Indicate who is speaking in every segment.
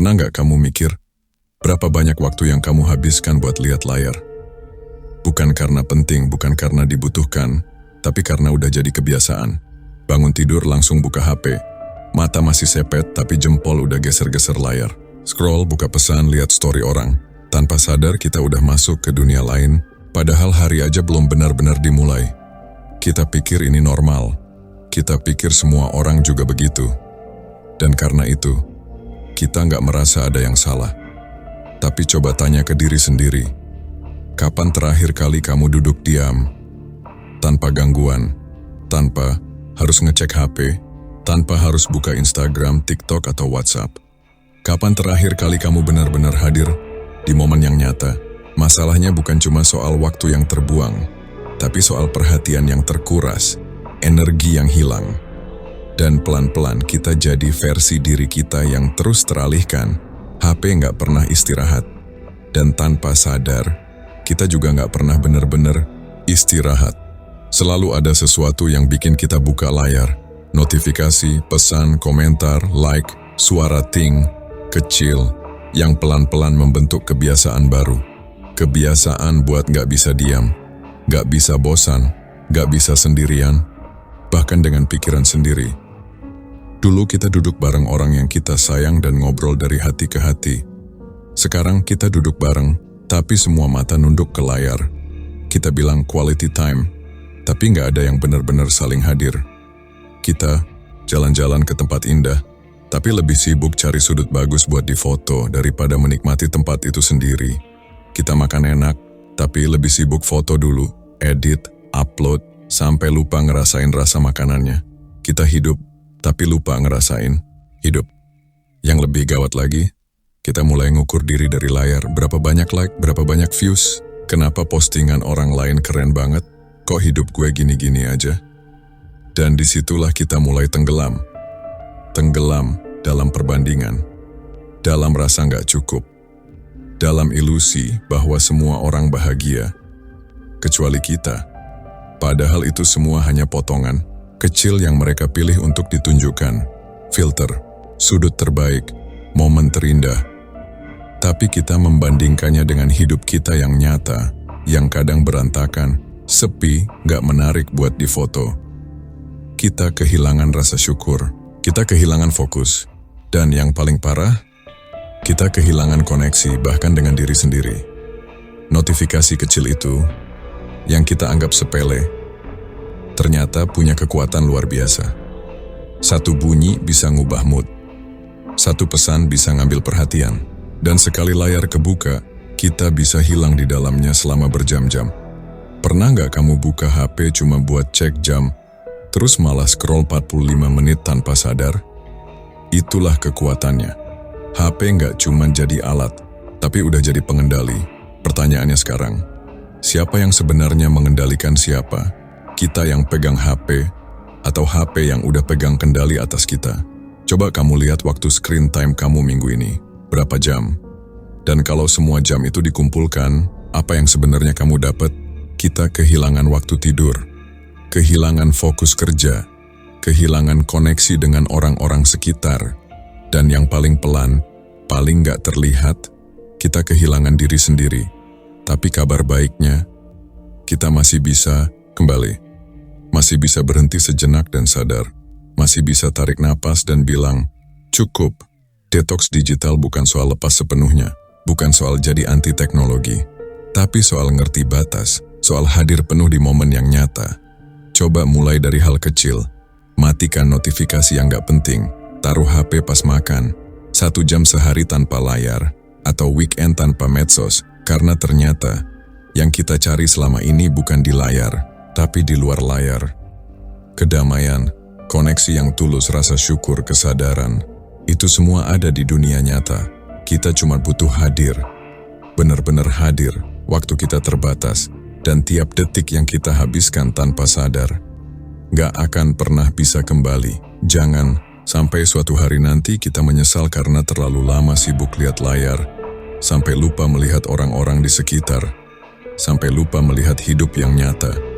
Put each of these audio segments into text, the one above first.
Speaker 1: Pernah nggak kamu mikir, berapa banyak waktu yang kamu habiskan buat lihat layar? Bukan karena penting, bukan karena dibutuhkan, tapi karena udah jadi kebiasaan. Bangun tidur langsung buka HP, mata masih sepet tapi jempol udah geser-geser layar. Scroll, buka pesan, lihat story orang. Tanpa sadar kita udah masuk ke dunia lain, padahal hari aja belum benar-benar dimulai. Kita pikir ini normal, kita pikir semua orang juga begitu. Dan karena itu, kita nggak merasa ada yang salah. Tapi coba tanya ke diri sendiri, kapan terakhir kali kamu duduk diam, tanpa gangguan, tanpa harus ngecek HP, tanpa harus buka Instagram, TikTok, atau WhatsApp? Kapan terakhir kali kamu benar-benar hadir di momen yang nyata? Masalahnya bukan cuma soal waktu yang terbuang, tapi soal perhatian yang terkuras, energi yang hilang. Dan pelan-pelan kita jadi versi diri kita yang terus teralihkan. HP nggak pernah istirahat. Dan tanpa sadar, kita juga nggak pernah benar-benar istirahat. Selalu ada sesuatu yang bikin kita buka layar. Notifikasi, pesan, komentar, like, suara ting, kecil, yang pelan-pelan membentuk kebiasaan baru. Kebiasaan buat nggak bisa diam, nggak bisa bosan, nggak bisa sendirian, bahkan dengan pikiran sendiri. Dulu kita duduk bareng orang yang kita sayang dan ngobrol dari hati ke hati. Sekarang kita duduk bareng, tapi semua mata nunduk ke layar. Kita bilang quality time, tapi nggak ada yang benar-benar saling hadir. Kita jalan-jalan ke tempat indah, tapi lebih sibuk cari sudut bagus buat difoto daripada menikmati tempat itu sendiri. Kita makan enak, tapi lebih sibuk foto dulu, edit, upload, sampai lupa ngerasain rasa makanannya. Kita hidup, tapi lupa ngerasain hidup. Yang lebih gawat lagi, kita mulai ngukur diri dari layar. Berapa banyak like, berapa banyak views. Kenapa postingan orang lain keren banget, kok hidup gue gini-gini aja? Dan disitulah kita mulai tenggelam. Tenggelam dalam perbandingan, dalam rasa nggak cukup, dalam ilusi bahwa semua orang bahagia, kecuali kita. Padahal itu semua hanya potongan kecil yang mereka pilih untuk ditunjukkan, filter, sudut terbaik, momen terindah. Tapi kita membandingkannya dengan hidup kita yang nyata, yang kadang berantakan, sepi, gak menarik buat difoto. Kita kehilangan rasa syukur, kita kehilangan fokus, dan yang paling parah, kita kehilangan koneksi bahkan dengan diri sendiri. Notifikasi kecil itu, yang kita anggap sepele, ternyata punya kekuatan luar biasa. Satu bunyi bisa ngubah mood. Satu pesan bisa ngambil perhatian. Dan sekali layar kebuka, kita bisa hilang di dalamnya selama berjam-jam. Pernah nggak kamu buka HP cuma buat cek jam, terus malah scroll 45 menit tanpa sadar? Itulah kekuatannya. HP nggak cuma jadi alat, tapi udah jadi pengendali. Pertanyaannya sekarang, siapa yang sebenarnya mengendalikan siapa? Kita yang pegang HP, atau HP yang udah pegang kendali atas kita? Coba kamu lihat waktu screen time kamu minggu ini, berapa jam? Dan kalau semua jam itu dikumpulkan, apa yang sebenarnya kamu dapat? Kita kehilangan waktu tidur, kehilangan fokus kerja, kehilangan koneksi dengan orang-orang sekitar, dan yang paling pelan, paling gak terlihat, kita kehilangan diri sendiri. Tapi kabar baiknya, kita masih bisa kembali. Masih bisa berhenti sejenak dan sadar. Masih bisa tarik napas dan bilang, cukup. Detox digital bukan soal lepas sepenuhnya. Bukan soal jadi anti teknologi. Tapi soal ngerti batas. Soal hadir penuh di momen yang nyata. Coba mulai dari hal kecil. Matikan notifikasi yang gak penting. Taruh HP pas makan. 1 jam sehari tanpa layar. Atau weekend tanpa medsos. Karena ternyata, yang kita cari selama ini bukan di layar, tapi di luar layar. Kedamaian, koneksi yang tulus, rasa syukur, kesadaran, itu semua ada di dunia nyata. Kita cuma butuh hadir, benar-benar hadir, waktu kita terbatas, dan tiap detik yang kita habiskan tanpa sadar, gak akan pernah bisa kembali. Jangan sampai suatu hari nanti kita menyesal karena terlalu lama sibuk lihat layar, sampai lupa melihat orang-orang di sekitar, sampai lupa melihat hidup yang nyata.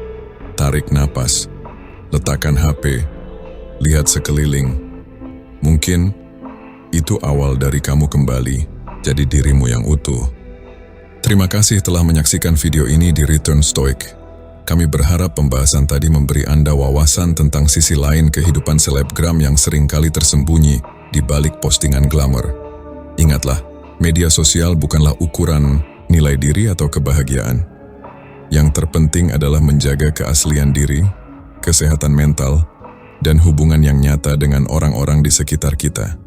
Speaker 1: Tarik napas, letakkan HP, lihat sekeliling. Mungkin Itu awal dari kamu kembali, jadi dirimu yang utuh. Terima kasih telah menyaksikan video ini di Return Stoic. Kami berharap pembahasan tadi memberi Anda wawasan tentang sisi lain kehidupan selebgram yang seringkali tersembunyi di balik postingan glamour. Ingatlah, media sosial bukanlah ukuran nilai diri atau kebahagiaan. Yang terpenting adalah menjaga keaslian diri, kesehatan mental, dan hubungan yang nyata dengan orang-orang di sekitar kita.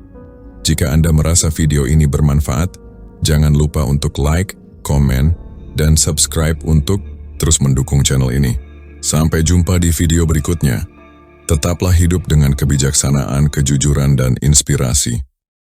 Speaker 1: Jika Anda merasa video ini bermanfaat, jangan lupa untuk like, komen, dan subscribe untuk terus mendukung channel ini. Sampai jumpa di video berikutnya. Tetaplah hidup dengan kebijaksanaan, kejujuran, dan inspirasi.